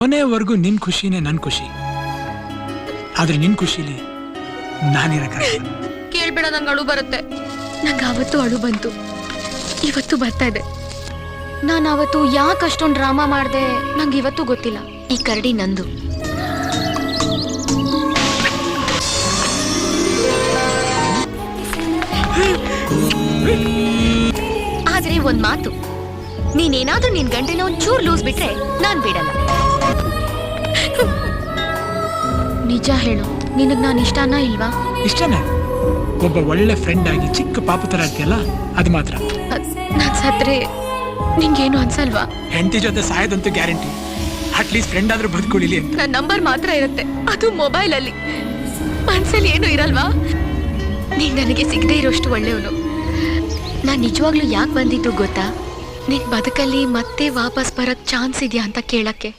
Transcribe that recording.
ಕೊನೆವರೆಗೂ ನಿನ್ ಖುಷಿನೇ ನನ್ ಖುಷಿ. ಆದ್ರೆ ನಿನ್ ಖುಷಿಲಿ ನಾನಿರಕ್ಕಾಗಲ್ಲ. ಕೇಳ್ಬೇಡ, ನಂಗೆ ಅಳು ಬರುತ್ತೆ. ನಂಗೆ ಅವತ್ತು ಅಳು ಬಂತು, ಇವತ್ತು ಬರ್ತಾ ಇದೆ. ನಾನು ಅವತ್ತು ಯಾಕೆ ಅಷ್ಟೊಂದು ಡ್ರಾಮಾ ಮಾಡಿದೆ ನಂಗೆ ಇವತ್ತು ಗೊತ್ತಿಲ್ಲ. ಈ ಕರಡಿ ನಂದು. ಆದ್ರೆ ಒಂದ್ ಮಾತು, ನೀನೇನಾದ್ರೂ ನಿನ್ ಗಂಟೆನ ಒಂಚೂರು ಲೂಸ್ ಬಿಟ್ರೆ ನಾನ್ ಬಿಡಲ್ಲ. ನಿಜ ಹೇಳು, ನಿನಗ್ ನಾನು ಇಷ್ಟನಾ ಇಲ್ವಾ? ಇಷ್ಟನೇ. ಒಬ್ಬ ಒಳ್ಳೆ ಫ್ರೆಂಡ್ ಆಗಿ ಚಿಕ್ಕ ಪಾಪು ತರ ಇರ್ತೀಯಲ್ಲ, ಅದು ಮಾತ್ರ. ನಾನ್ ಸತ್ರೆ ನಿಂಗೇನು ಅನ್ಸಲ್ವಾ? ಹೆಂಡತಿ ಜೊತೆ ಸಾಯೋದಂತೂ ಗ್ಯಾರಂಟಿ. ಅಟ್ಲೀಸ್ಟ್ ಫ್ರೆಂಡ್ ಆದ್ರೂ ಬದುಕೊಳ್ಳಿ ಅಂತ. ನನ್ನ ನಂಬರ್ ಮಾತ್ರ ಇರುತ್ತೆ, ಅದು ಮೊಬೈಲ್ ಅಲ್ಲಿ. ಮನ್ಸಲ್ಲಿ ಏನು ಇರಲ್ವಾ? ನೀನ್ ನನಗೆ ಸಿಗದೆ ಇರೋಷ್ಟು ಒಳ್ಳೆಯವನು. ನಾನ್ ನಿಜವಾಗ್ಲೂ ಯಾಕೆ ಬಂದಿದ್ದು ಗೊತ್ತಾ? ನಿನ್ ಬದುಕಲ್ಲಿ ಮತ್ತೆ ವಾಪಸ್ ಬರಕ್ ಚಾನ್ಸ್ ಇದೆಯಾ ಅಂತ ಕೇಳಕ್ಕೆ.